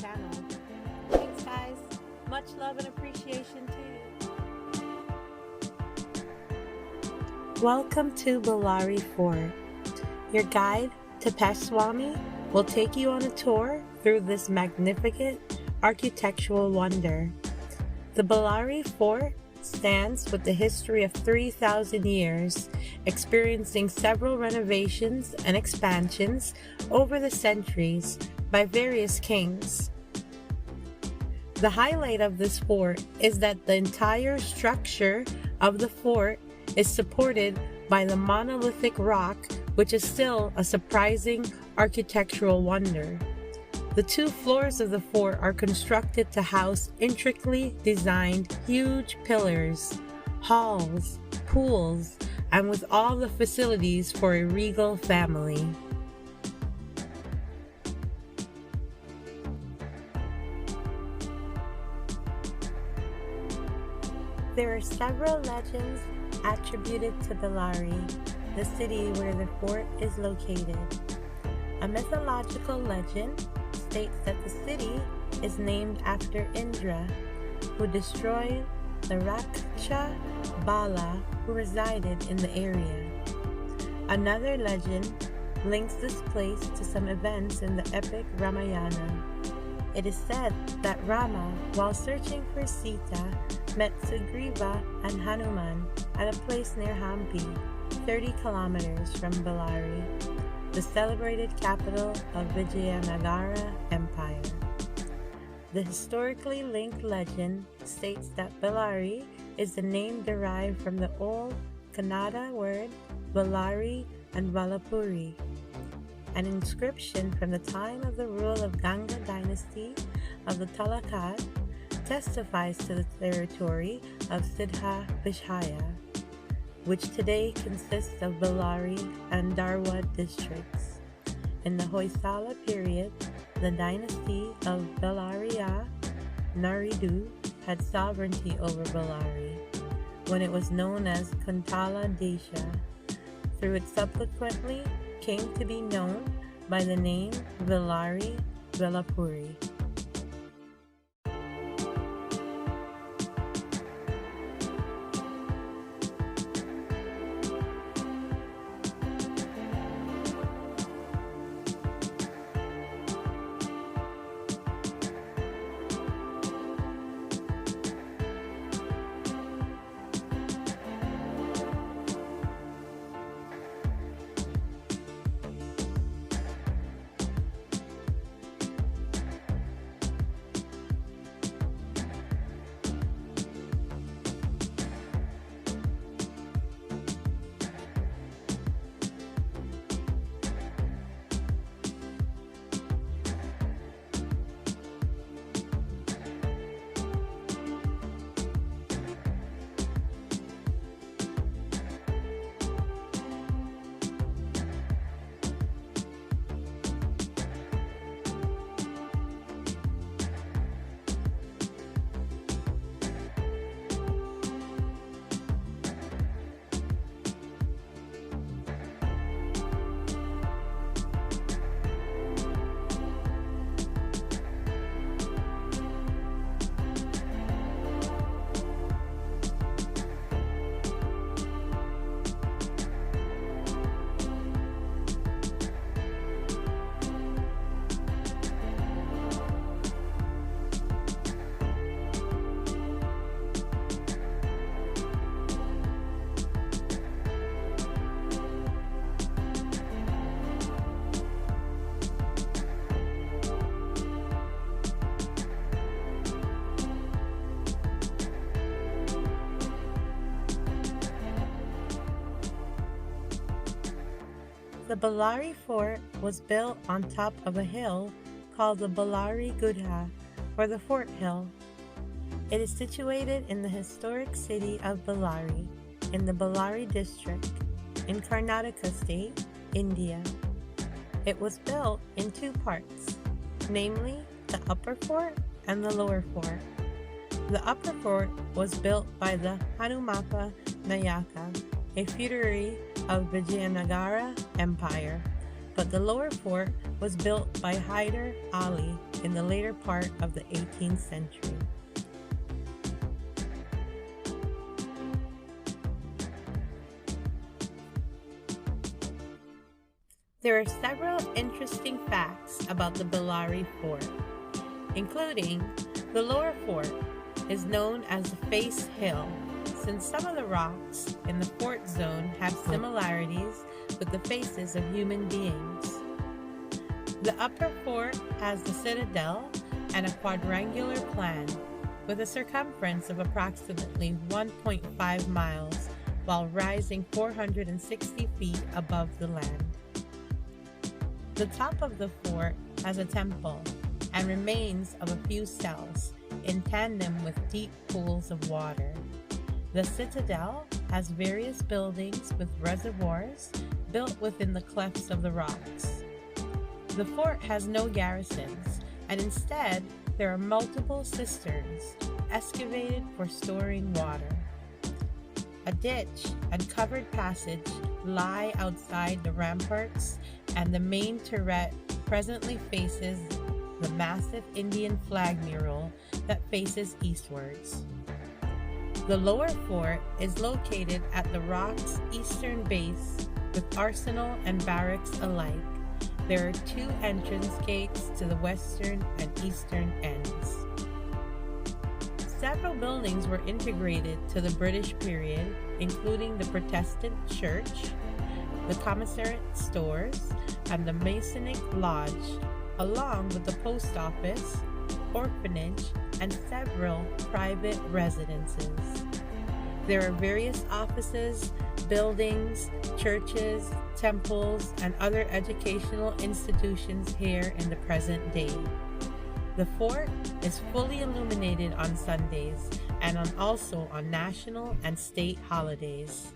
channel. Thanks guys, much love and appreciation to you. Welcome to Ballari Fort. Your guide, Tapesh Swami, will take you on a tour through this magnificent architectural wonder. The Ballari Fort stands with a history of 3,000 years, experiencing several renovations and expansions over the centuries by various kings. The highlight of this fort is that the entire structure of the fort is supported by the monolithic rock, which is still a surprising architectural wonder. The 2 floors of the fort are constructed to house intricately designed huge pillars, halls, pools, and with all the facilities for a regal family. There are several legends attributed to Bellary, the city where the fort is located. A mythological legend states that the city is named after Indra, who destroyed the Raksha Bala who resided in the area. Another legend links this place to some events in the epic Ramayana. It is said that Rama, while searching for Sita, met Sugriva and Hanuman at a place near Hampi, 30 kilometers from Bellary, the celebrated capital of Vijayanagara Empire. The historically linked legend states that Bellary is the name derived from the old Kannada word Ballari and Valapuri. An inscription from the time of the rule of Ganga dynasty of the Talakat testifies to the territory of Siddha Vishaya, which today consists of Bellary and Dharwad districts. In the Hoysala period, the dynasty of Bellariya Naridu had sovereignty over Bellary, when it was known as Kuntala Desha, through it subsequently came to be known by the name Bellari Velapuri. The Ballari Fort was built on top of a hill called the Ballari Gudda, or the Fort Hill. It is situated in the historic city of Bellary, in the Ballari district, in Karnataka state, India. It was built in 2 parts, namely the upper fort and the lower fort. The upper fort was built by the Hanumappa Nayaka, a feudatory of Vijayanagara Empire, but the lower fort was built by Hyder Ali in the later part of the 18th century. There are several interesting facts about the Ballari Fort, including the lower fort is known as the Face Hill, since some of the rocks in the fort zone have similarities with the faces of human beings. The upper fort has the citadel and a quadrangular plan, with a circumference of approximately 1.5 miles while rising 460 feet above the land. The top of the fort has a temple and remains of a few cells in tandem with deep pools of water. The citadel has various buildings with reservoirs built within the clefts of the rocks. The fort has no garrisons, and instead there are multiple cisterns excavated for storing water. A ditch and covered passage lie outside the ramparts, and the main turret presently faces the massive Indian flag mural that faces eastwards. The lower fort is located at the rock's eastern base with arsenal and barracks alike. There are two entrance gates to the western and eastern ends. Several buildings were integrated to the British period, including the Protestant church, the commissariat stores, and the Masonic lodge, along with the post office, orphanage, and several private residences. There are various offices, buildings, churches, temples, and other educational institutions here in the present day. The fort is fully illuminated on Sundays and also on national and state holidays.